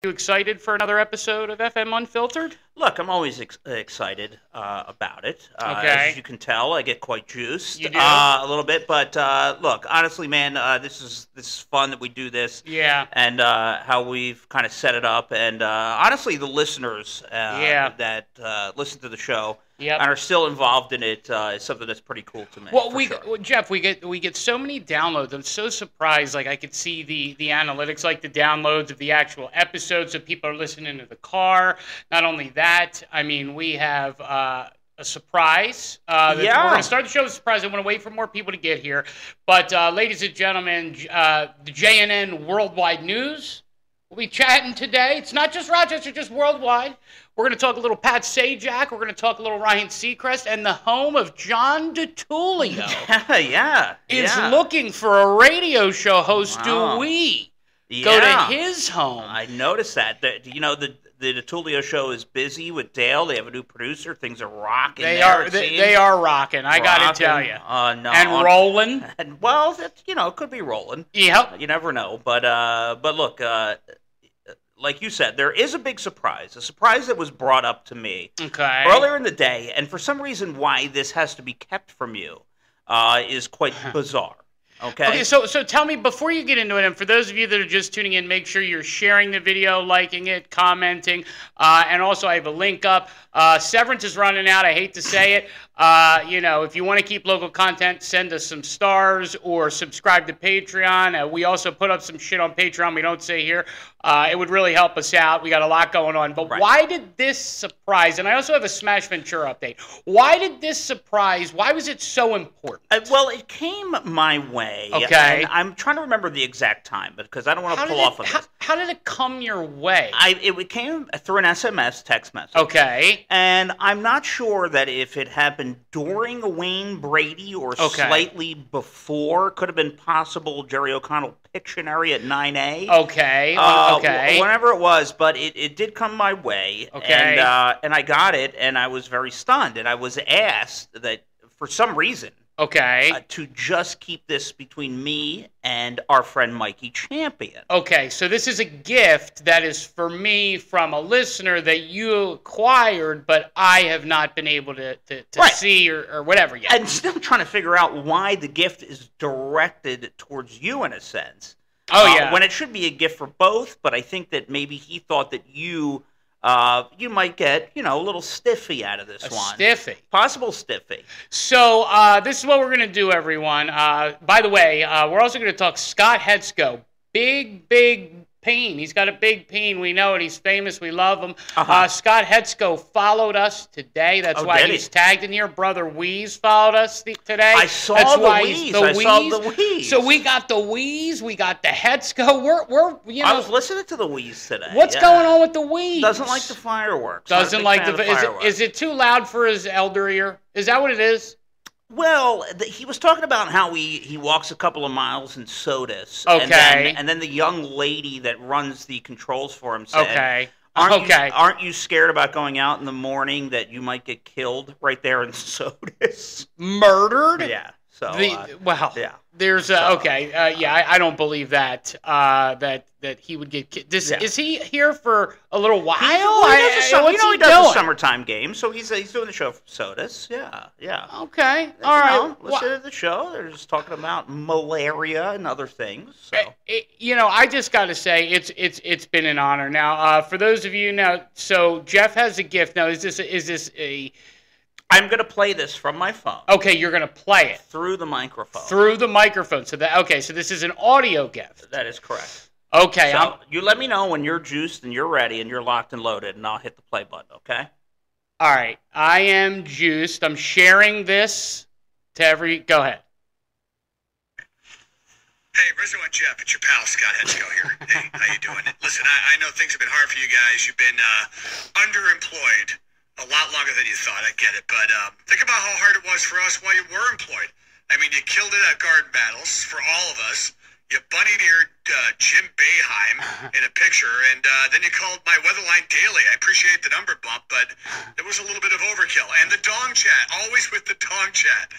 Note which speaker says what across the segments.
Speaker 1: You excited for another episode of FM Unfiltered?
Speaker 2: Look, I'm always excited about it.
Speaker 1: Okay.
Speaker 2: As you can tell, I get quite juiced
Speaker 1: You do?
Speaker 2: a little bit. But look, honestly, man, this is fun that we do this.
Speaker 1: Yeah.
Speaker 2: And how we've kind of set it up. And honestly, the listeners that listen to the show
Speaker 1: Yep.
Speaker 2: and are still involved in it is something that's pretty cool to me.
Speaker 1: Well,
Speaker 2: sure.
Speaker 1: Jeff, we get so many downloads. I'm so surprised. Like I could see the analytics, like the downloads of the actual episodes. So people are listening to the car. Not only that, I mean, we have a surprise. We're going to start the show with a surprise. I want to wait for more people to get here. But ladies and gentlemen, the JNN Worldwide News. We'll be chatting today. It's not just Rochester, just worldwide. We're going to talk a little Pat Sajak. We're going to talk a little Ryan Seacreast. And the home of John DiTullio is looking for a radio show host.
Speaker 2: Wow.
Speaker 1: Do we go to his home?
Speaker 2: I noticed that. The DiTullio show is busy with Dale. They have a new producer. Things are rocking.
Speaker 1: They are rocking. I got to tell you.
Speaker 2: No,
Speaker 1: and rolling.
Speaker 2: And well, it could be rolling.
Speaker 1: Yep.
Speaker 2: You never know. But look, like you said, there is a big surprise. A surprise that was brought up to me earlier in the day, and for some reason, why this has to be kept from you is quite bizarre. Okay,
Speaker 1: so tell me, before you get into it, and for those of you that are just tuning in, make sure you're sharing the video, liking it, commenting, and also I have a link up. Severance is running out. I hate to say it. If you want to keep local content, send us some stars or subscribe to Patreon. We also put up some shit on Patreon we don't say here. It would really help us out. We got a lot going on. But why did this surprise? And I also have a Smash Ventura update. Why did this surprise? Why was it so important?
Speaker 2: Well, it came my way.
Speaker 1: Okay.
Speaker 2: And I'm trying to remember the exact time, because I don't want to pull off on this.
Speaker 1: How did it come your way?
Speaker 2: It came through an SMS text message.
Speaker 1: Okay.
Speaker 2: And I'm not sure that if it happened during Wayne Brady or slightly before. Could have been possible Jerry O'Connell Pictionary at 9A.
Speaker 1: Okay.
Speaker 2: Whenever it was, but it did come my way.
Speaker 1: Okay.
Speaker 2: And I got it, and I was very stunned. And I was asked that, for some reason, to just keep this between me and our friend Mikey Champion.
Speaker 1: Okay, so this is a gift that is for me from a listener that you acquired, but I have not been able to see or whatever yet.
Speaker 2: I'm still trying to figure out why the gift is directed towards you in a sense. When it should be a gift for both, but I think that maybe he thought that you might get, a little stiffy out of this one.
Speaker 1: Stiffy.
Speaker 2: Possible stiffy.
Speaker 1: So this is what we're going to do, everyone. By the way, we're also going to talk Scott Hetsk. Big pain. He's got a big pain. We know it. He's famous. We love him. Scott Hetsk followed us today. That's why he's tagged in here. Brother Wheeze followed us today.
Speaker 2: I saw the Wheeze.
Speaker 1: So we got the Wheeze. We got the Hetsk.
Speaker 2: I was listening to the Wheeze today.
Speaker 1: What's going on with the Wheeze?
Speaker 2: Doesn't like the fireworks.
Speaker 1: Doesn't like the fireworks. Is it too loud for his elder ear? Is that what it is?
Speaker 2: Well, he was talking about how he walks a couple of miles in sodas.
Speaker 1: Okay.
Speaker 2: And then the young lady that runs the controls for him said,
Speaker 1: Okay.
Speaker 2: Aren't you scared about going out in the morning that you might get killed right there in sodas?
Speaker 1: Murdered?
Speaker 2: Yeah. So,
Speaker 1: there's I don't believe that that he would get killed. Is he here for a little while?
Speaker 2: He does a summertime game, so he's doing the show for sodas. Yeah.
Speaker 1: Okay. All right.
Speaker 2: Listen to the show. They're just talking about malaria and other things. So.
Speaker 1: I just got to say it's been an honor. Now, for those of you so Jeff has a gift. Now, is this a
Speaker 2: I'm going to play this from my phone.
Speaker 1: Okay, you're going to play it.
Speaker 2: Through the microphone.
Speaker 1: So this is an audio gift.
Speaker 2: That is correct.
Speaker 1: Okay.
Speaker 2: So you let me know when you're juiced and you're ready and you're locked and loaded, and I'll hit the play button, okay?
Speaker 1: All right. I am juiced. I'm sharing this to go ahead.
Speaker 3: Hey, Rizzo and Jeff, it's your pal Scott Hetsk here. Hey, how you doing? Listen, I know things have been hard for you guys. You've been underemployed a lot longer than you thought. I get it. But think about how hard it was for us while you were employed. I mean, you killed it at garden battles for all of us. You bunny-eared Jim Boeheim in a picture, and then you called my Weatherline daily. I appreciate the number bump, but it was a little bit of overkill. And the dong chat, always with the dong chat.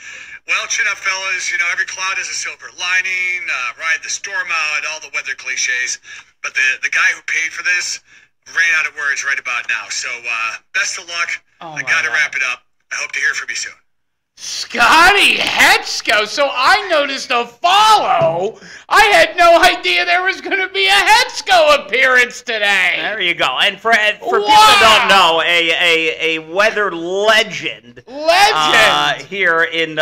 Speaker 3: Well, chin up, fellas. You know, every cloud has a silver lining. Ride the storm out, all the weather cliches. But the guy who paid for this ran out of words right about now. So best of luck. I got to wrap it up. I hope to hear from you soon.
Speaker 1: Scotty Hetsk. So I noticed a follow. I had no idea there was going to be a Hetsk appearance today.
Speaker 2: There you go. And for people that don't know, a weather legend. Here in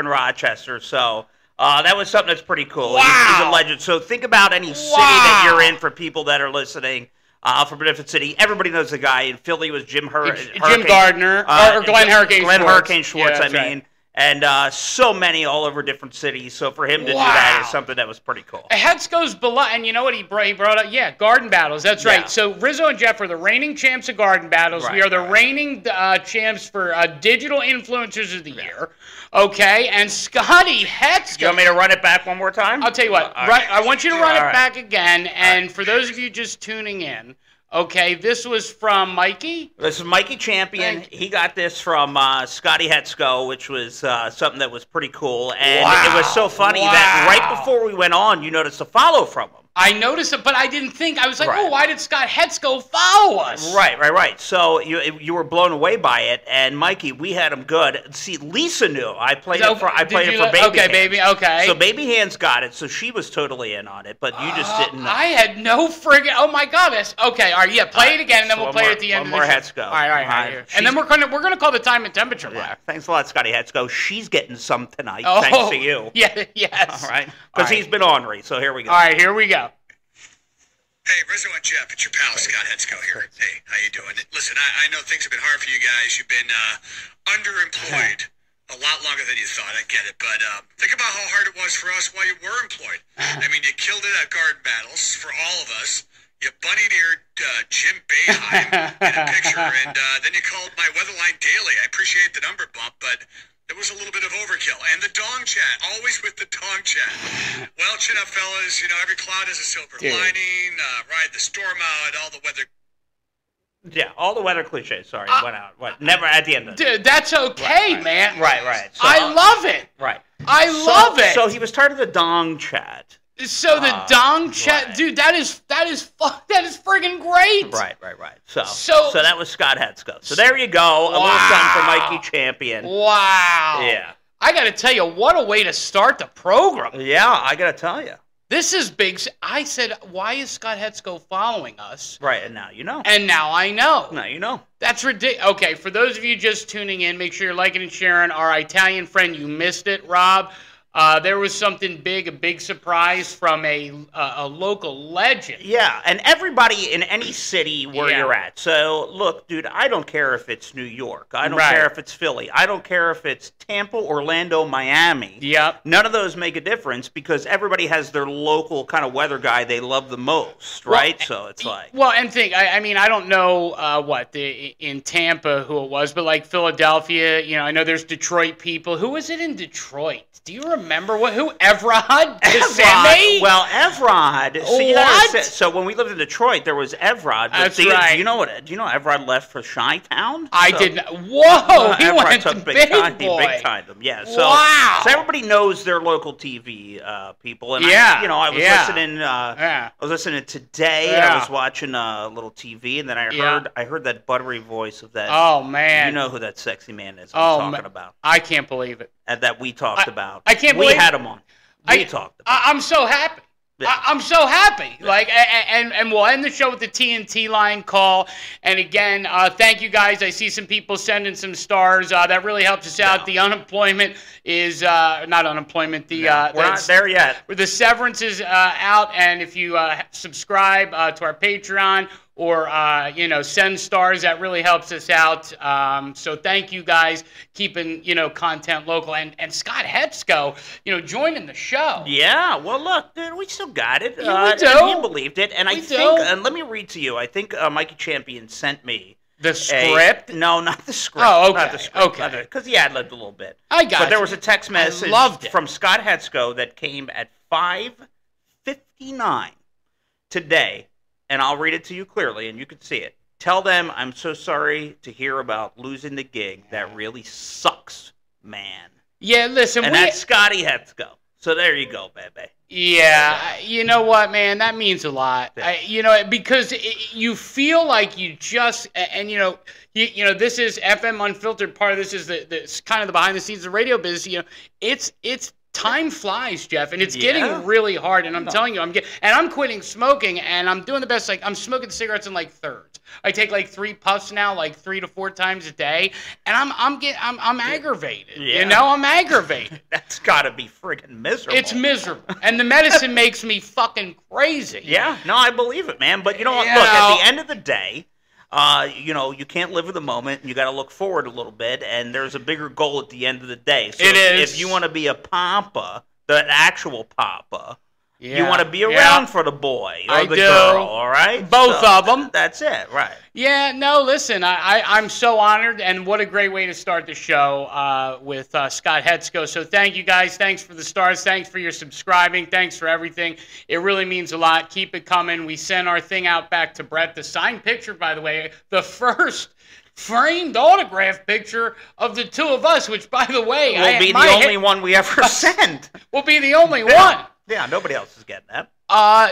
Speaker 2: Rochester. So that was something that's pretty cool.
Speaker 1: Wow.
Speaker 2: He's a legend. So think about any city that you're in for people that are listening. For Benefit City, everybody knows the guy. In Philly was Jim
Speaker 1: Gardner, or Glenn Hurricane Schwartz.
Speaker 2: Glenn Hurricane Schwartz, right. And so many all over different cities. So for him to do that is something that was pretty cool.
Speaker 1: Hetsk goes below, and you know what he brought up? Yeah, garden battles. That's right. So Rizzo and Jeff are the reigning champs of garden battles. We are the reigning champs for digital influencers of the year. Okay, and Scotty Hetsk.
Speaker 2: You want me to run it back one more time?
Speaker 1: I'll tell you what. I want you to run it back again. And for those of you just tuning in, okay, this was from Mikey.
Speaker 2: This is Mikey Champion. He got this from Scotty Hetsk, which was something that was pretty cool. And it was so funny that right before we went on, you noticed a follow from him.
Speaker 1: I noticed it, but I didn't think. I was like, oh, why did Scott Hetsk follow us?
Speaker 2: Right. So you were blown away by it, and Mikey, we had him good. See, Lisa knew. I played it for Baby Hands.
Speaker 1: Okay, Baby, okay.
Speaker 2: So Baby Hands got it, so she was totally in on it, but you just didn't know.
Speaker 1: I had no friggin', oh my God. Okay, all right, yeah, play it again, and then we'll play it at the end of the show.
Speaker 2: One more Hetsk.
Speaker 1: All right. And then we're gonna call the time and temperature.
Speaker 2: Yeah, thanks a lot, Scotty Hetsk. She's getting some tonight, thanks to you.
Speaker 1: Yes.
Speaker 2: All right, because he's been ornery, so here we go.
Speaker 1: All right, here we go.
Speaker 3: Hey, Rizzo and Jeff, it's your pal Scott Hetsk here. Hey, how you doing? Listen, I know things have been hard for you guys. You've been underemployed a lot longer than you thought. I get it, but think about how hard it was for us while you were employed. I mean, you killed it at garden battles for all of us. You bunny-eared Jim Boeheim in a picture, and then you called my Weatherline daily. I appreciate the number bump, but it was a little bit of overkill. And the dong chat, always with the dong chat. Well, chin up, fellas. You know, every cloud has a silver lining. Ride the storm out, all the weather.
Speaker 2: Yeah, all the weather cliches. Sorry, went out. Never at the end of it.
Speaker 1: Dude, that's okay, man.
Speaker 2: Right. So,
Speaker 1: I love it.
Speaker 2: Right.
Speaker 1: I love it.
Speaker 2: So he was part of the dong chat.
Speaker 1: So the dong chat, dude, that is friggin' great.
Speaker 2: Right. So that was Scott Hetsk. So there you go, a little something for Mikey Champion.
Speaker 1: Wow.
Speaker 2: Yeah.
Speaker 1: I got to tell you, what a way to start the program.
Speaker 2: Yeah, I got to tell you.
Speaker 1: This is big. I said, why is Scott Hetsk following us?
Speaker 2: Right, and now you know.
Speaker 1: And now I know.
Speaker 2: Now you know.
Speaker 1: That's ridiculous. Okay, for those of you just tuning in, make sure you're liking and sharing. Our Italian friend, you missed it, Rob. There was something big, a big surprise from a local legend.
Speaker 2: Yeah, and everybody in any city where you're at. So, look, dude, I don't care if it's New York. I don't care if it's Philly. I don't care if it's Tampa, Orlando, Miami.
Speaker 1: Yep.
Speaker 2: None of those make a difference because everybody has their local kind of weather guy they love the most, right? Well, so it's like...
Speaker 1: Well, and think, I mean, I don't know in Tampa who it was, but like Philadelphia, you know, I know there's Detroit people. Who was it in Detroit? Do you remember who Evrod?
Speaker 2: Well, Evrod. So when we lived in Detroit, there was Evrod.
Speaker 1: That's right.
Speaker 2: Do you know Evrod left for Chi-Town?
Speaker 1: I didn't. Whoa! He went to big boy.
Speaker 2: Big time them. Yeah. So,
Speaker 1: wow.
Speaker 2: So everybody knows their local TV people. And I was listening. I was listening today. I was watching a little TV, and then I heard that buttery voice of that.
Speaker 1: Oh man!
Speaker 2: You know who that sexy man is? I'm talking about.
Speaker 1: I can't believe it.
Speaker 2: And that we talked about.
Speaker 1: I can't believe
Speaker 2: we had him on. We talked about.
Speaker 1: I'm so happy. Yeah. I'm so happy. Yeah. Like, and we'll end the show with the TNT line call. And again, thank you guys. I see some people sending some stars. That really helps us out. The unemployment is not unemployment. We're
Speaker 2: not there yet.
Speaker 1: The severance is out, and if you subscribe to our Patreon or send stars, that really helps us out. So thank you guys, keeping content local, and Scott Hetsk, joining the show.
Speaker 2: Yeah, well look, dude, we still got it.
Speaker 1: Yeah, we do.
Speaker 2: He believed it, and I think, and let me read to you. I think Mikey Champion sent me
Speaker 1: the script.
Speaker 2: No, not the script.
Speaker 1: Oh, okay.
Speaker 2: Not the script.
Speaker 1: Okay.
Speaker 2: Because he ad libbed a little bit.
Speaker 1: I got it.
Speaker 2: But there was a text message from Scott Hetsk that came at 5:10 59 today, and I'll read it to you clearly, and you can see it. Tell them I'm so sorry to hear about losing the gig. That really sucks, man.
Speaker 1: Yeah, listen.
Speaker 2: And that's Scotty Hetsk. So there you go, baby.
Speaker 1: Yeah, you know what, man? That means a lot. Yeah. Because you feel like you just, and this is FM Unfiltered. Part of this is the kind of the behind the scenes of the radio business. It's time flies, Jeff, and it's getting really hard. And I'm telling you, I'm quitting smoking, and I'm doing the best. Like, I'm smoking cigarettes in like thirds. I take like 3 puffs now, like 3 to 4 times a day, and I'm aggravated. Yeah. I'm aggravated.
Speaker 2: That's got to be friggin' miserable.
Speaker 1: It's miserable, and the medicine makes me fucking crazy.
Speaker 2: Yeah, no, I believe it, man. But you know what? Look, at the end of the day, you can't live in the moment. You got to look forward a little bit, and there's a bigger goal at the end of the day. So if you want to be a papa, the actual papa, you want to be around for the boy or the girl, all right?
Speaker 1: Both of them.
Speaker 2: That's it, right?
Speaker 1: Yeah, no, listen, I'm so honored, and what a great way to start the show with Scott Hetsk. So thank you, guys. Thanks for the stars. Thanks for your subscribing. Thanks for everything. It really means a lot. Keep it coming. We sent our thing out back to Brett. The signed picture, by the way, the first framed autograph picture of the two of us, which, by the way,
Speaker 2: will be the only one we ever send.
Speaker 1: Will be the only one.
Speaker 2: Yeah, nobody else is getting that.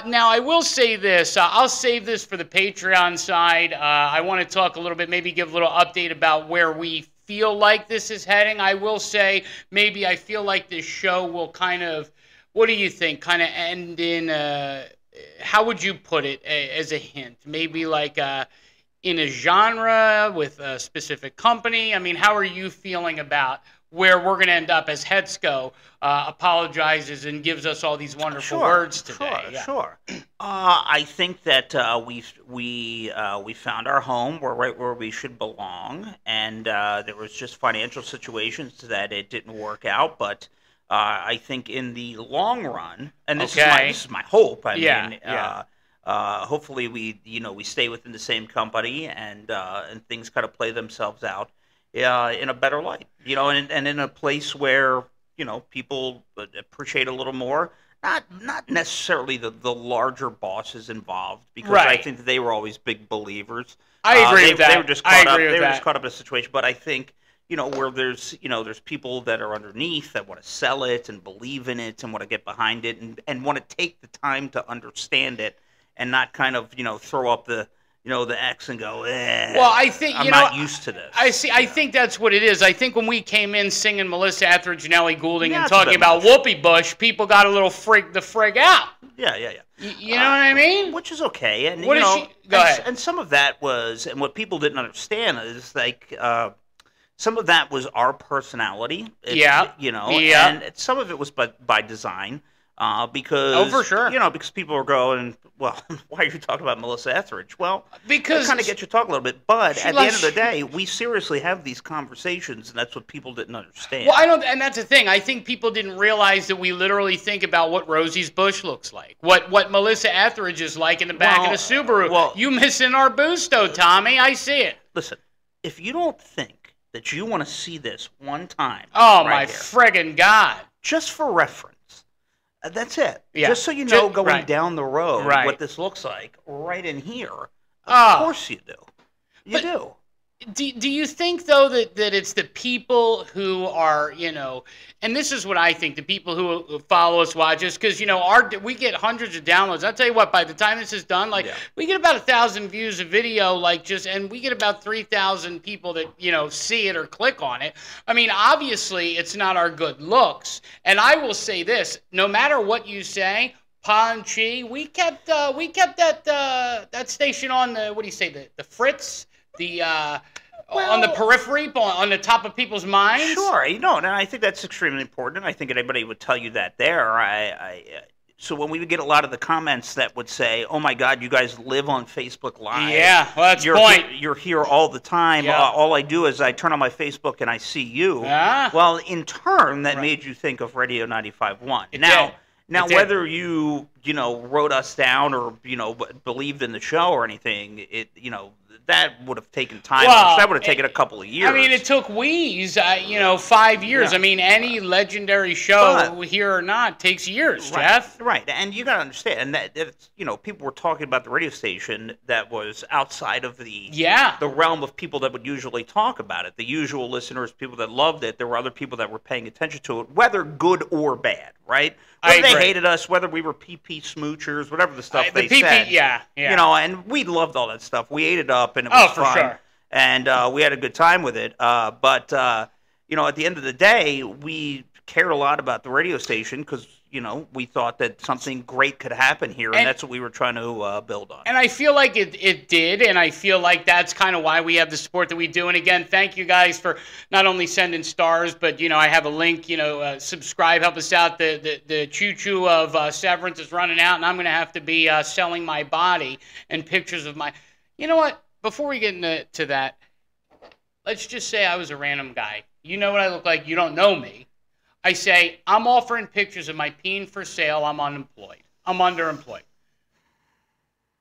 Speaker 1: Now, I will say this. I'll save this for the Patreon side. I want to talk a little bit, maybe give a little update about where we feel like this is heading. I will say maybe I feel like this show will kind of, what do you think, kind of end in, how would you put it as a hint? Maybe like in a genre with a specific company? I mean, how are you feeling about where we're going to end up as Hetsk apologizes and gives us all these wonderful words today?
Speaker 2: Sure. I think that we found our home. We're right where we should belong, and there was just financial situations that it didn't work out. But I think in the long run, and this is my hope. I mean, hopefully we stay within the same company and things kind of play themselves out in a better light, and in a place where, people appreciate a little more. Not necessarily the larger bosses involved, because I think that they were always big believers.
Speaker 1: I agree with that.
Speaker 2: They were just caught up. They were just caught up in a situation. But I think, where there's people that are underneath that want to sell it and believe in it and want to get behind it and want to take the time to understand it and not kind of, throw up the X and go,
Speaker 1: well, I think,
Speaker 2: I'm not used to this.
Speaker 1: I think that's what it is. I think when we came in singing Melissa Etheridge and Ellie Goulding and talking about Whoopi Bush, people got a little freaked the frig out.
Speaker 2: Yeah.
Speaker 1: You know what I mean?
Speaker 2: Which is okay. And,
Speaker 1: go ahead.
Speaker 2: And some of that was, and what people didn't understand is, like, some of that was our personality. And some of it was by design. Because
Speaker 1: for sure.
Speaker 2: Because people are going, well, why are you talking about Melissa Etheridge? Well,
Speaker 1: because
Speaker 2: it kind of gets you talking a little bit, but at the end of the day, we seriously have these conversations, and that's what people didn't understand.
Speaker 1: Well, and that's the thing. I think people didn't realize that we literally think about what Rosie's bush looks like, what Melissa Etheridge is like in the back of the Subaru.
Speaker 2: Well,
Speaker 1: you missing our Busto, Tommy? I see it.
Speaker 2: Listen, if you don't think that you want to see this one time,
Speaker 1: my friggin' God,
Speaker 2: just for reference. That's it.
Speaker 1: Yeah.
Speaker 2: Just so you know, going down the road, what this looks like right in here. Of course you do. You do.
Speaker 1: Do you think, though, that it's the people who are, and this is what I think, the people who follow us, watch us, because, we get hundreds of downloads. I'll tell you what, by the time this is done, we get about 1,000 views of video, and we get about 3,000 people that, see it or click on it. I mean, obviously, it's not our good looks. And I will say this, no matter what you say, Panchi, we kept that station on the Fritz, on the periphery, on the top of people's minds.
Speaker 2: Sure, and I think that's extremely important. I think anybody would tell you that there. So when we would get a lot of the comments that would say, "Oh my God, you guys live on Facebook Live."
Speaker 1: Yeah, well, that's the point.
Speaker 2: You're here all the time. Yeah. All I do is I turn on my Facebook and I see you.
Speaker 1: Yeah.
Speaker 2: Well, in turn, that made you think of Radio 95.1. Now, whether you wrote us down or believed in the show or anything, that would have taken time.
Speaker 1: Well,
Speaker 2: that would have taken a couple of years.
Speaker 1: I mean, it took Wheeze, 5 years. I mean, any legendary show here or not takes years, Jeff.
Speaker 2: Right, and you got to understand, and that's, people were talking about the radio station that was outside of the realm of people that would usually talk about it. The usual listeners, people that loved it. There were other people that were paying attention to it, whether good or bad, right? Whether they hated us, whether we were PP smoochers, whatever the stuff they said.
Speaker 1: Yeah.
Speaker 2: And we loved all that stuff. We ate it up, and it was fun. For sure. And we had a good time with it. But at the end of the day, we cared a lot about the radio station because, we thought that something great could happen here, and that's what we were trying to build on.
Speaker 1: And I feel like it did, and I feel like that's kind of why we have the support that we do. And again, thank you guys for not only sending stars, but, I have a link, subscribe, help us out. The choo-choo of Severance is running out, and I'm going to have to be selling my body and pictures of my... You know what? Before we get into that, let's just say I was a random guy. You know what I look like. You don't know me. I say, I'm offering pictures of my peen for sale. I'm unemployed. I'm underemployed.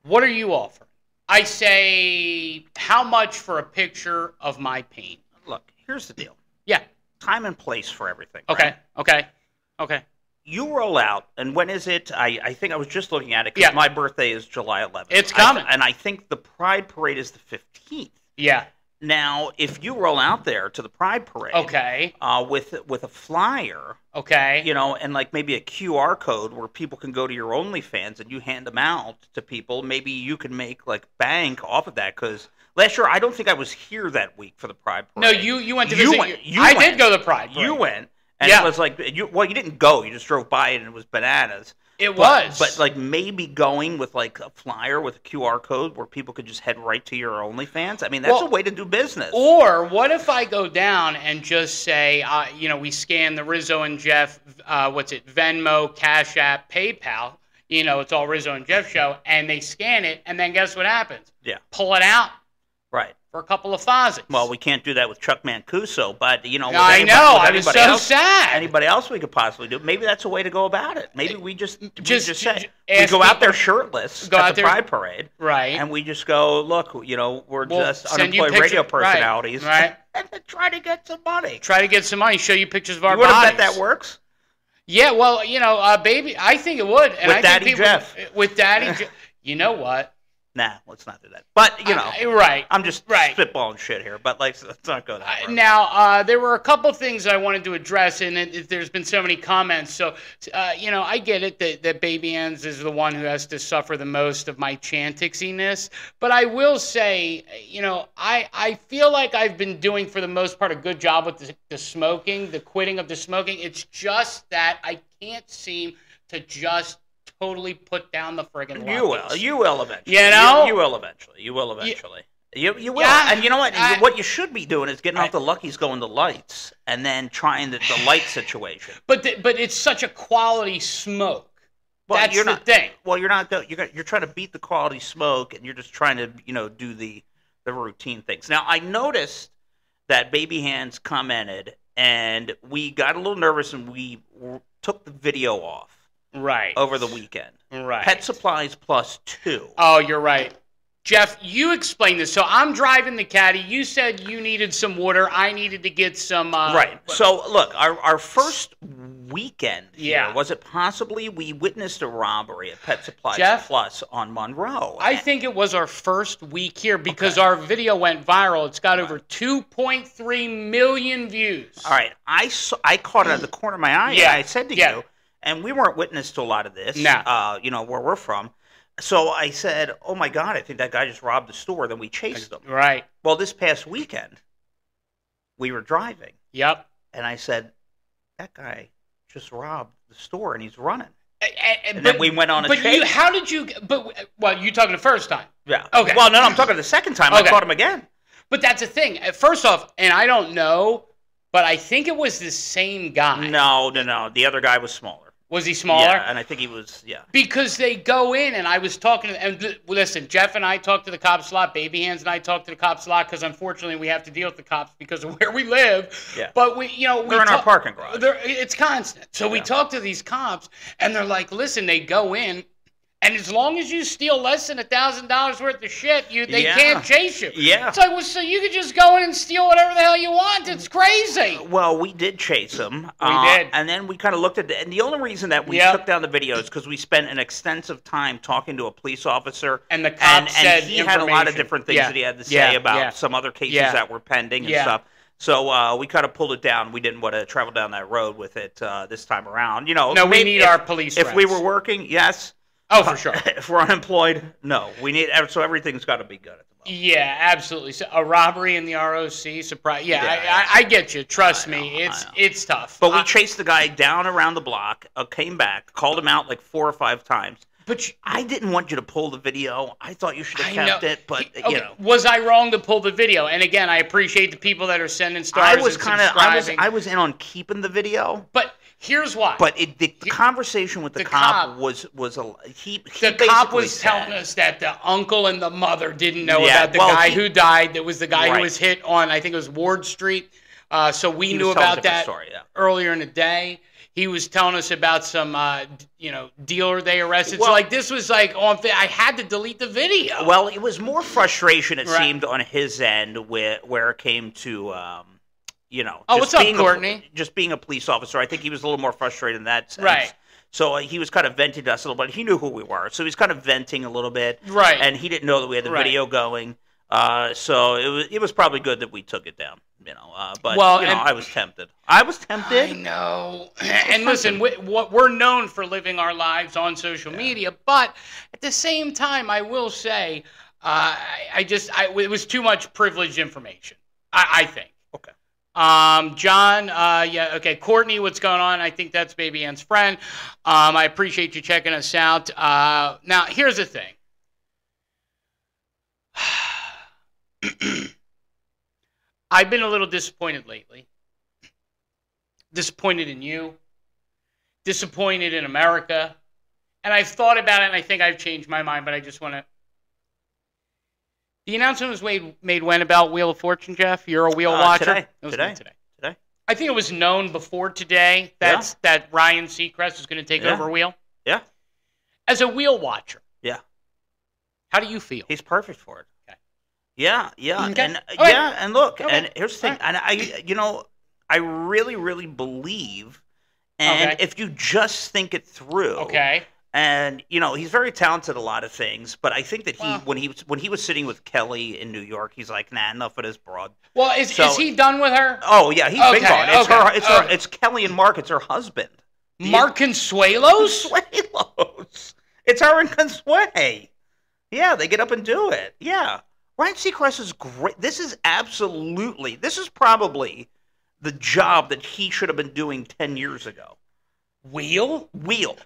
Speaker 1: What are you offering? I say, how much for a picture of my peen?
Speaker 2: Look, here's the deal.
Speaker 1: Yeah.
Speaker 2: Time and place for everything.
Speaker 1: Okay,
Speaker 2: right?
Speaker 1: okay.
Speaker 2: You roll out, and when is it? I think I was just looking at it because my birthday is July 11th.
Speaker 1: It's coming.
Speaker 2: And I think the Pride Parade is the 15th.
Speaker 1: Yeah.
Speaker 2: Now, if you roll out there to the Pride Parade, with a flyer, and like maybe a QR code where people can go to your OnlyFans and you hand them out to people, maybe you can make like bank off of that. Because last year, I don't think I was here that week for the Pride Parade.
Speaker 1: No, you went to visit. I did go to the Pride Parade.
Speaker 2: You went, and it was like you didn't go. You just drove by it, and it was bananas.
Speaker 1: But
Speaker 2: like maybe going with like a flyer with a QR code where people could just head right to your OnlyFans. I mean, that's a way to do business.
Speaker 1: Or what if I go down and just say, we scan the Rizzo and Jeff, Venmo, Cash App, PayPal. It's all Rizzo and Jeff show, and they scan it, and then guess what happens?
Speaker 2: Yeah.
Speaker 1: Pull it out.
Speaker 2: Right.
Speaker 1: For a couple of faucets.
Speaker 2: Well, we can't do that with Chuck Mancuso, but
Speaker 1: I know. I was so sad.
Speaker 2: Anybody else we could possibly do? Maybe that's a way to go about it. Maybe we just say we go out there shirtless at the Pride Parade,
Speaker 1: right?
Speaker 2: And we just go, look, we're just unemployed radio personalities,
Speaker 1: right?
Speaker 2: And try to get some money.
Speaker 1: Show you pictures of our
Speaker 2: bodies. You
Speaker 1: want
Speaker 2: to bet that works?
Speaker 1: Yeah. Well, baby, I think it would. And
Speaker 2: with Daddy Jeff.
Speaker 1: With Daddy Jeff. You know what?
Speaker 2: Nah, let's not do that. But,
Speaker 1: right.
Speaker 2: I'm just spitballing shit here, but let's not go that far.
Speaker 1: Now, there were a couple things I wanted to address, and there's been so many comments. So, I get it that Baby Hands is the one who has to suffer the most of my chantixiness. But I will say, I feel like I've been doing, for the most part, a good job with the smoking, the quitting of the smoking. It's just that I can't seem to just totally put down the friggin' Luckies.
Speaker 2: You will eventually. You will eventually. You will. Yeah. And you know what? What you should be doing is getting off the Luckies, going to lights, and then trying the light situation.
Speaker 1: But it's such a quality smoke. Well, that's the thing.
Speaker 2: Well, you're not. You're trying to beat the quality smoke, and you're just trying to do the routine things. Now, I noticed that Baby Hands commented, and we got a little nervous, and we took the video off.
Speaker 1: Right.
Speaker 2: Over the weekend.
Speaker 1: Right.
Speaker 2: Pet Supplies +2.
Speaker 1: Oh, you're right. Jeff, you explained this. So I'm driving the caddy. You said you needed some water. I needed to get some...
Speaker 2: right. So, look, our first weekend here, was it possibly we witnessed a robbery at Pet Supplies Plus on Monroe?
Speaker 1: I think it was our first week here because our video went viral. It's got over 2.3 million views.
Speaker 2: All right. I caught it at the corner of my eye. I said to you... And we weren't witness to a lot of this, where we're from. So I said, oh, my God, I think that guy just robbed the store. Then we chased him.
Speaker 1: Right.
Speaker 2: Well, this past weekend, we were driving.
Speaker 1: Yep.
Speaker 2: And I said, that guy just robbed the store, and he's running. And then we went on a chase.
Speaker 1: How did you – you talking the first time?
Speaker 2: Yeah.
Speaker 1: Okay.
Speaker 2: Well, no, I'm talking the second time. I caught him again.
Speaker 1: But that's the thing. First off, and I don't know, but I think it was the same guy.
Speaker 2: No. The other guy was smaller.
Speaker 1: Was he smaller?
Speaker 2: Yeah, and I think he was,
Speaker 1: Because they go in, and I was talking to and listen, Jeff and I talk to the cops a lot. Baby Hands and I talk to the cops a lot because, unfortunately, we have to deal with the cops because of where we live.
Speaker 2: Yeah.
Speaker 1: But, we're in
Speaker 2: our parking garage.
Speaker 1: It's constant. So we talk to these cops, and they're like, listen, they go in. And as long as you steal less than $1,000 worth of shit, they can't chase you.
Speaker 2: Yeah.
Speaker 1: It's like, well, so you could just go in and steal whatever the hell you want. It's crazy.
Speaker 2: Well, we did chase him.
Speaker 1: We did.
Speaker 2: And then we kind of looked at it. And the only reason that we took down the video is because we spent an extensive time talking to a police officer.
Speaker 1: And the cop said
Speaker 2: he had a lot of different things that he had to say about some other cases that were pending and stuff. So we kind of pulled it down. We didn't want to travel down that road with it this time around. No,
Speaker 1: we need our police
Speaker 2: If we were working, yes.
Speaker 1: Oh, for sure.
Speaker 2: If we're unemployed, no. We need so everything's got to be good at the moment.
Speaker 1: Yeah, absolutely. So a robbery in the ROC, surprise. Yeah, I get you. Trust me, it's tough.
Speaker 2: But we chased the guy down around the block, came back, called him out like 4 or 5 times.
Speaker 1: But
Speaker 2: I didn't want you to pull the video. I thought you should have kept it, but you know.
Speaker 1: Was I wrong to pull the video? And again, I appreciate the people that are sending stars.
Speaker 2: I was in on keeping the video.
Speaker 1: But here's why.
Speaker 2: But the conversation with the cop was he
Speaker 1: cop was telling us that the uncle and the mother didn't know about the guy who died. That was the guy who was hit on, I think it was Ward Street. So we knew about that earlier in the day. He was telling us about some, dealer they arrested. So, this was I had to delete the video.
Speaker 2: Well, it was more frustration, it seemed, on his end where it came to,
Speaker 1: what's up, Courtney?
Speaker 2: Just being a police officer. I think he was a little more frustrated in that sense.
Speaker 1: Right.
Speaker 2: So he was kind of venting to us a little bit. He knew who we were. So he was kind of venting a little bit.
Speaker 1: Right.
Speaker 2: And he didn't know that we had the video going. So it was probably good that we took it down. But I was tempted. I
Speaker 1: know. And listen, we're known for living our lives on social media, but at the same time, I will say, it was too much privileged information. I think.
Speaker 2: Okay.
Speaker 1: John, okay. Courtney, what's going on? I think that's Baby Ann's friend. I appreciate you checking us out. Now, here's the thing. I've been a little disappointed lately. Disappointed in you. Disappointed in America. And I've thought about it, and I think I've changed my mind, but I just want to... The announcement was made when about Wheel of Fortune, Jeff? You're a wheel watcher?
Speaker 2: Today.
Speaker 1: It was today. I think it was known before today that Ryan Seacreast was going to take over Wheel.
Speaker 2: Yeah.
Speaker 1: As a wheel watcher.
Speaker 2: Yeah.
Speaker 1: How do you feel?
Speaker 2: He's perfect for it. Yeah,
Speaker 1: okay.
Speaker 2: And look, and here's the thing, and I really, really believe, and if you just think it through, and he's very talented at a lot of things, but I think that when he was sitting with Kelly in New York, he's like, nah, enough of this broad.
Speaker 1: Well, is he done with her?
Speaker 2: Oh yeah, he's big on it. It's Kelly and Mark. It's her husband,
Speaker 1: Mark Consuelos.
Speaker 2: It's her and Consuelo. Yeah, they get up and do it. Yeah. Ryan Seacrest is great. This is probably the job that he should have been doing 10 years ago.
Speaker 1: Wheel?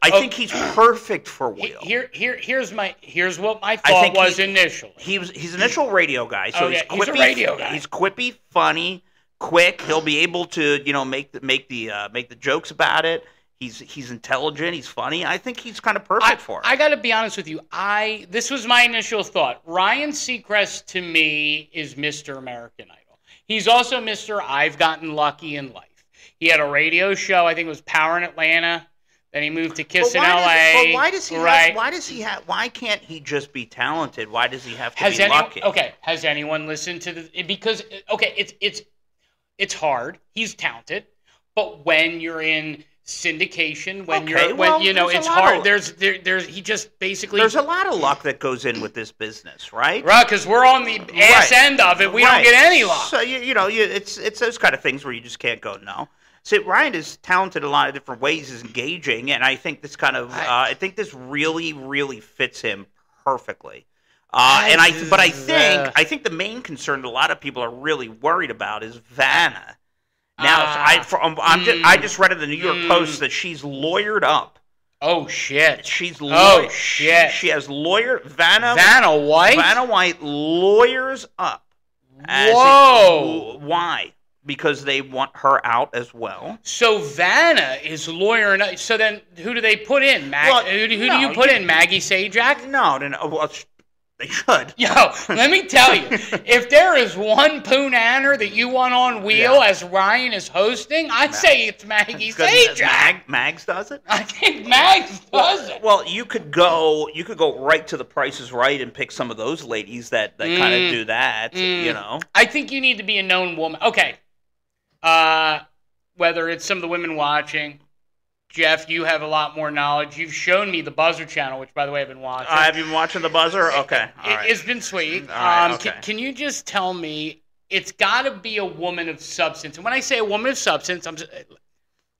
Speaker 2: I think he's perfect for Wheel.
Speaker 1: Here's what my thought was initially.
Speaker 2: He's an initial radio guy, so he's quippy.
Speaker 1: He's a radio guy.
Speaker 2: He's quippy, funny, quick. He'll be able to, make the jokes about it. He's intelligent. He's funny. I think he's kind of perfect for it.
Speaker 1: I got to be honest with you. This was my initial thought. Ryan Seacrest to me is Mr. American Idol. He's also Mr. I've Gotten Lucky in Life. He had a radio show. I think it was Power in Atlanta. Then he moved to Kiss in L.A.
Speaker 2: But why can't he just be talented? Why does he have to be lucky?
Speaker 1: Okay. Has anyone listened to the? Because it's hard. He's talented, but when you're in syndication, it's hard. He just basically.
Speaker 2: There's a lot of luck that goes in with this business, right?
Speaker 1: Right, because we're on the ass end of it. We don't get any luck.
Speaker 2: So it's those kind of things where you just can't go no. See, Ryan is talented in a lot of different ways. He's engaging, and I think this I think this really, really fits him perfecly. I think the main concern that a lot of people are really worried about is Vanna. Now, I just read in the New York Post that she's lawyered up.
Speaker 1: Oh shit!
Speaker 2: She has
Speaker 1: Vanna White
Speaker 2: lawyers up.
Speaker 1: Whoa!
Speaker 2: Why? Because they want her out as well.
Speaker 1: So Vanna is lawyering. So then, who do they put in? Who do you put in? Maggie SAJACK?
Speaker 2: No. Well, They should.
Speaker 1: Yo, let me tell you, if there is one Poonaner that you want on wheel as Ryan is hosting, I'd say it's Maggie SAJACK.
Speaker 2: Mags does it?
Speaker 1: I think Mags does it.
Speaker 2: Well, you could go right to the Price is Right and pick some of those ladies that kind of do that, you know.
Speaker 1: I think you need to be a known woman. Okay. Whether it's some of the women watching, Jeff, you have a lot more knowledge. You've shown me the Buzzer channel, which, by the way, I've been watching.
Speaker 2: Have you been watching the Buzzer? Okay. All right.
Speaker 1: It's been sweet.
Speaker 2: All right, okay.
Speaker 1: Can you just tell me, it's got to be a woman of substance. And when I say a woman of substance, I'm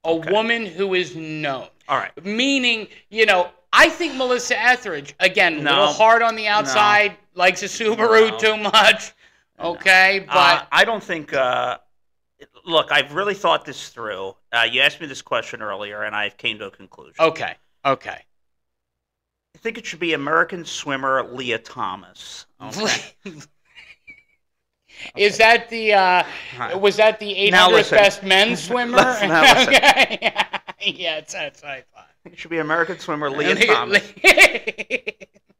Speaker 1: a woman who is known.
Speaker 2: All right.
Speaker 1: Meaning, you know, I think Melissa Etheridge, again, a little hard on the outside, likes a Subaru too much. Okay, but
Speaker 2: I don't think... look, I've really thought this through. You asked me this question earlier, and I came to a conclusion.
Speaker 1: Okay.
Speaker 2: I think it should be American swimmer Leah Thomas. Okay.
Speaker 1: Is that the was that the 800th best men's swimmer? Okay. Yeah, that's what I thought.
Speaker 2: I think it should be American swimmer Leah Thomas.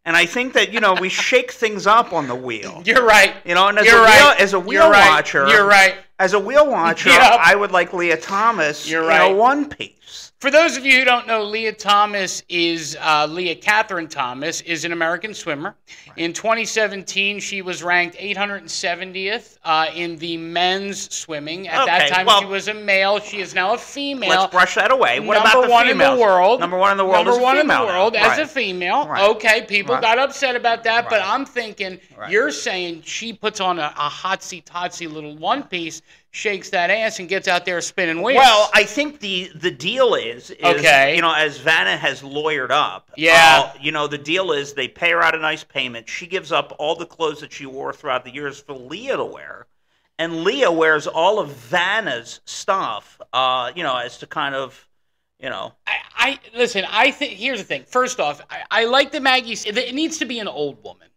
Speaker 2: And I think that, you know, we shake things up on the wheel.
Speaker 1: You're right.
Speaker 2: You know, and as a wheel watcher,
Speaker 1: you're right.
Speaker 2: As a wheel watcher, I would like Leah Thomas.
Speaker 1: You're right.
Speaker 2: You know, one piece.
Speaker 1: For those of you who don't know, Leah Thomas is Leah Catherine Thomas is an American swimmer. Right. In 2017, she was ranked 870th in the men's swimming. At that time, she was a male. She is now a female.
Speaker 2: Let's brush that away. What about the females?
Speaker 1: Number one in the world.
Speaker 2: Number one in the world.
Speaker 1: Number one in the world as a female. Right. Okay, people got upset about that, but I'm thinking you're saying she puts on a hotsy-totsy little one piece, shakes that ass, and gets out there spinning wheels.
Speaker 2: Well, I think the deal is you know, as Vanna has lawyered up, you know, the deal is they pay her out a nice payment. She gives up all the clothes that she wore throughout the years for Leah to wear, and Leah wears all of Vanna's stuff, you know, as to kind of, you know.
Speaker 1: Listen, I think, here's the thing. First off, I like the Maggie. It needs to be an old woman.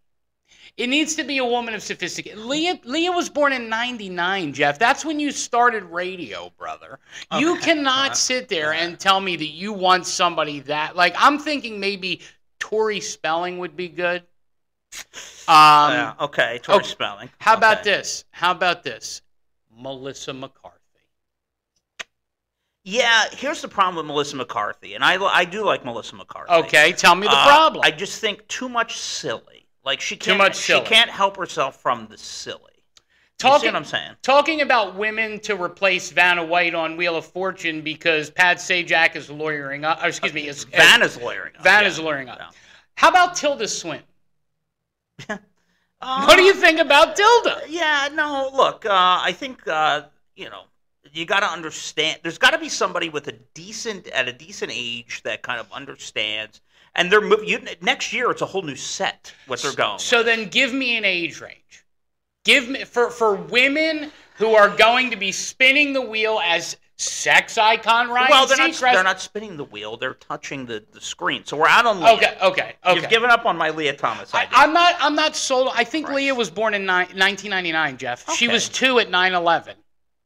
Speaker 1: It needs to be a woman of sophistication. Leah was born in 99, Jeff. That's when you started radio, brother. Okay. You cannot sit there and tell me that you want somebody that... Like, I'm thinking maybe Tori Spelling would be good.
Speaker 2: Okay, Tori Spelling.
Speaker 1: How about this? Melissa McCarthy.
Speaker 2: Yeah, here's the problem with Melissa McCarthy, and I do like Melissa McCarthy.
Speaker 1: Okay, tell me the problem.
Speaker 2: I just think too much silly. Like, she can't help herself from the silly. You see what I'm saying?
Speaker 1: Talking about women to replace Vanna White on Wheel of Fortune because Pat Sajak is lawyering up. Or excuse me,
Speaker 2: Vanna's lawyering up.
Speaker 1: Vanna's lawyering up. Yeah. How about Tilda Swinton? What do you think about Tilda?
Speaker 2: Yeah, no, look, I think, you know, you got to understand. There's got to be somebody at a decent age that kind of understands. And they're next year. It's a whole new set. What they're going.
Speaker 1: So then, give me an age range. Give me for women who are going to be spinning the wheel as sex icon Ryan Seacreast.
Speaker 2: They're not spinning the wheel. They're touching the screen. So we're out on Leah.
Speaker 1: Okay.
Speaker 2: You've given up on my Leah Thomas idea.
Speaker 1: I'm not sold. I think Leah was born in 1999. Jeff. Okay. She was 2 at 9/11.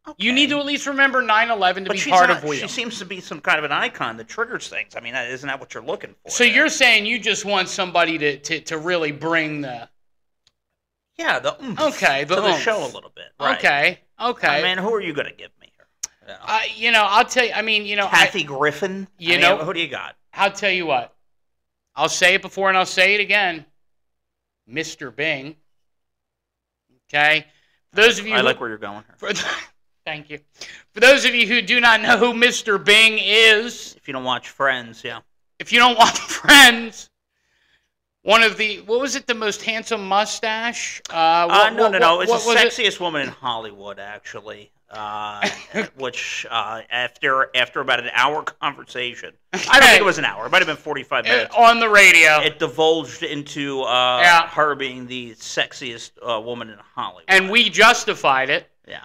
Speaker 1: Okay. You need to at least remember 9/11 to be part of Wheel.
Speaker 2: She seems to be some kind of an icon that triggers things. I mean, isn't that what you're looking for?
Speaker 1: So you're saying you just want somebody to really bring the...
Speaker 2: Yeah, the the show a little bit. Right.
Speaker 1: Okay.
Speaker 2: I mean, who are you going to give me here?
Speaker 1: You know, I'll tell you. I mean, you know...
Speaker 2: Kathy Griffin?
Speaker 1: You know...
Speaker 2: Who do you got?
Speaker 1: I'll tell you what. I'll say it before and I'll say it again. Mr. Bing. Okay? For those of you
Speaker 2: I like where you're going here.
Speaker 1: Thank you. For those of you who do not know who Mr. Bing is...
Speaker 2: If you don't watch Friends, yeah.
Speaker 1: If you don't watch Friends, one of the... What was it? The most handsome mustache?
Speaker 2: No. It's the sexiest woman in Hollywood, actually. Which, after about an hour conversation... I don't think it was an hour. It might have been 45 minutes.
Speaker 1: On the radio.
Speaker 2: It divulged into her being the sexiest woman in Hollywood.
Speaker 1: And we justified it.
Speaker 2: Yeah.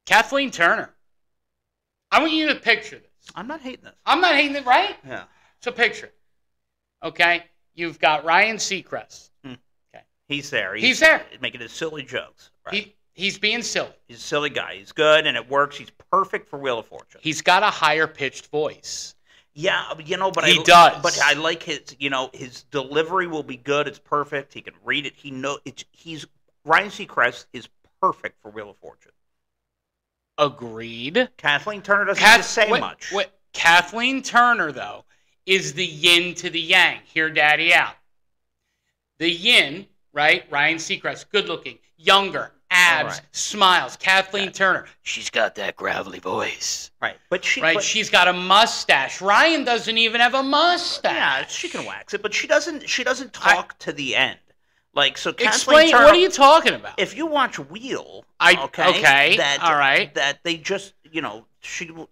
Speaker 1: Kathleen Turner. I want you to picture this.
Speaker 2: I'm not hating this.
Speaker 1: I'm not hating it, right?
Speaker 2: Yeah.
Speaker 1: So picture it. Okay? You've got Ryan Seacreast. Okay.
Speaker 2: He's there.
Speaker 1: He's there.
Speaker 2: Making his silly jokes. Right.
Speaker 1: He's being silly.
Speaker 2: He's a silly guy. He's good, and it works. He's perfect for Wheel of Fortune.
Speaker 1: He's got a higher-pitched voice.
Speaker 2: Yeah, but
Speaker 1: he does.
Speaker 2: But I like his, his delivery will be good. It's perfect. He can read it. Ryan Seacrest is perfect for Wheel of Fortune.
Speaker 1: Agreed.
Speaker 2: Kathleen Turner doesn't have to say much.
Speaker 1: Kathleen Turner, though, is the yin to the yang. Hear Daddy out. The yin, right? Ryan Seacrest, good looking, younger, abs, smiles. Kathleen Turner, she's got that gravelly voice.
Speaker 2: Right.
Speaker 1: She's got a mustache. Ryan doesn't even have a mustache.
Speaker 2: Yeah, she can wax it, but she doesn't talk to the end. Like, so Kathleen
Speaker 1: explain,
Speaker 2: Turner,
Speaker 1: what are you talking about?
Speaker 2: If you watch Wheel,
Speaker 1: all right.
Speaker 2: That they just,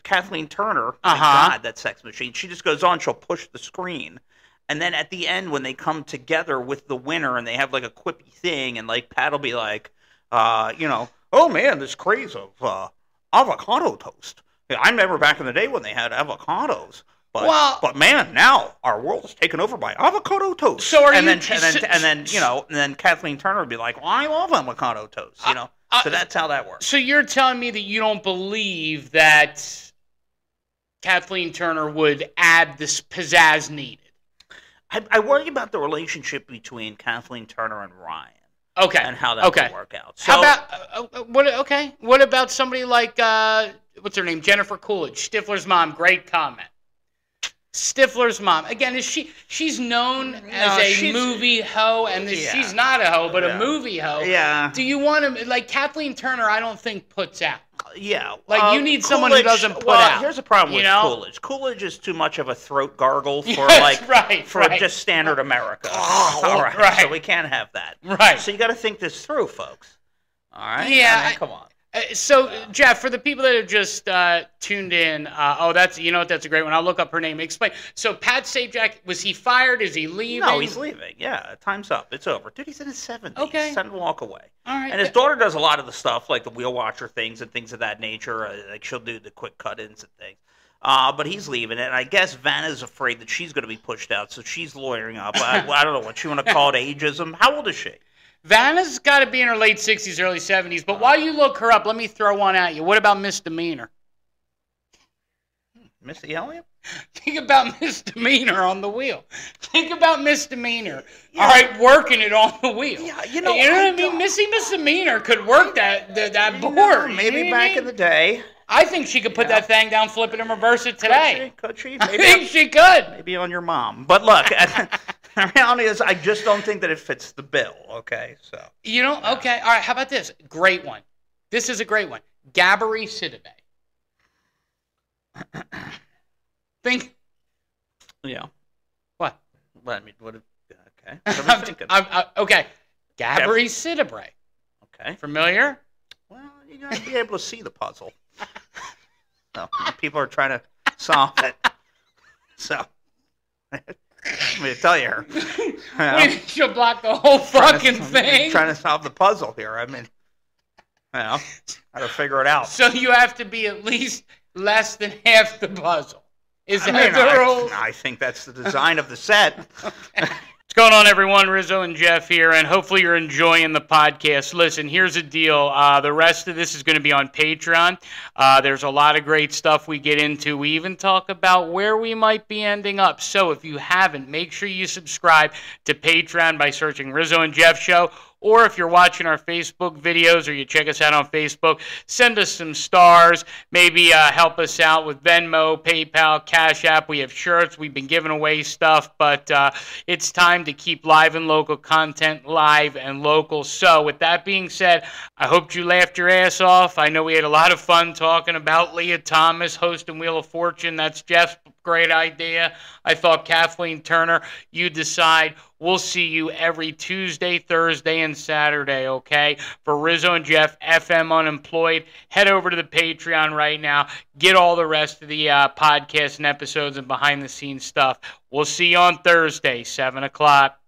Speaker 2: Kathleen Turner, my God, that sex machine, she just goes on, she'll push the screen. And then at the end, when they come together with the winner and they have like a quippy thing, and like Pat will be like, oh man, this craze of avocado toast. I remember back in the day when they had avocados. But man, now our world is taken over by avocado toast.
Speaker 1: So
Speaker 2: and then Kathleen Turner would be like, well, I love avocado toast. So that's how that works.
Speaker 1: So you're telling me that you don't believe that Kathleen Turner would add this pizzazz needed?
Speaker 2: I worry about the relationship between Kathleen Turner and Ryan.
Speaker 1: Okay.
Speaker 2: And how that would work out. So,
Speaker 1: how about what about somebody like what's her name? Jennifer Coolidge, Stifler's mom. Great comment. Stifler's mom. Again, she's known as a movie hoe, and she's not a hoe, but a movie hoe.
Speaker 2: Yeah.
Speaker 1: Do you want to, like, Kathleen Turner, I don't think puts out.
Speaker 2: Yeah.
Speaker 1: Like, you need someone who doesn't put out.
Speaker 2: Here's a problem with Coolidge. Coolidge is too much of a throat gargle for, just standard America. All right. So we can't have that.
Speaker 1: Right.
Speaker 2: So you got to think this through, folks. All right?
Speaker 1: Yeah.
Speaker 2: Come on.
Speaker 1: So, Jeff, for the people that have just tuned in, that's a great one. I'll look up her name. Explain. So, Pat Sajak, was he fired? Is he leaving?
Speaker 2: No, he's leaving. Yeah, time's up. It's over. Dude, he's in his 70s.
Speaker 1: Okay.
Speaker 2: It's time to walk away.
Speaker 1: All right.
Speaker 2: And his daughter does a lot of the stuff, like the wheel watcher things and things of that nature. Like, she'll do the quick cut-ins and things. But he's leaving, and I guess Vanna's afraid that she's going to be pushed out, so she's lawyering up. I don't know what you want to call it, ageism. How old is she?
Speaker 1: Vanna's got to be in her late 60s, early 70s. But while you look her up, let me throw one at you. What about Misdemeanor?
Speaker 2: Missy Elliott?
Speaker 1: Think about Misdemeanor on the wheel. Think about Misdemeanor. Yeah. All right, working it on the wheel.
Speaker 2: Yeah,
Speaker 1: you know what I mean? Missy Misdemeanor could work that board.
Speaker 2: Maybe back in the day.
Speaker 1: I think she could put that thing down, flip it, and reverse it today.
Speaker 2: Could she?
Speaker 1: Maybe I think she could.
Speaker 2: Maybe on your mom. But look, the reality is I just don't think that it fits the bill, okay? So
Speaker 1: okay. All right, how about this? Great one. This is a great one. Gabri Sidibe. Think.
Speaker 2: Yeah.
Speaker 1: What?
Speaker 2: Well, I mean, okay. What are we thinking?
Speaker 1: Okay. Gabri Sidibe.
Speaker 2: Okay.
Speaker 1: Familiar?
Speaker 2: Well, you got to be able to see the puzzle. So people are trying to solve it. So let me tell you her.
Speaker 1: She'll block the whole fucking thing.
Speaker 2: Trying to solve the puzzle here. I mean, how to figure it out.
Speaker 1: So you have to be at least less than half the puzzle. Is that the rule?
Speaker 2: I think that's the design of the set.
Speaker 1: Okay. What's going on, everyone? Rizzo and Jeff here, and hopefully you're enjoying the podcast. Listen, here's the deal. The rest of this is going to be on Patreon. There's a lot of great stuff we get into. We even talk about where we might be ending up. So if you haven't, make sure you subscribe to Patreon by searching Rizzo and Jeff Show. Or if you're watching our Facebook videos or you check us out on Facebook, send us some stars. Maybe help us out with Venmo, PayPal, Cash App. We have shirts. We've been giving away stuff. But it's time to keep live and local content live and local. So with that being said, I hope you laughed your ass off. I know we had a lot of fun talking about Leah Thomas hosting Wheel of Fortune. That's Jeff's great idea. I thought Kathleen Turner, you decide. We'll see you every Tuesday, Thursday, and Saturday, okay? For Rizzo and Jeff, FM Unemployed, head over to the Patreon right now. Get all the rest of the podcasts and episodes and behind-the-scenes stuff. We'll see you on Thursday, 7 o'clock.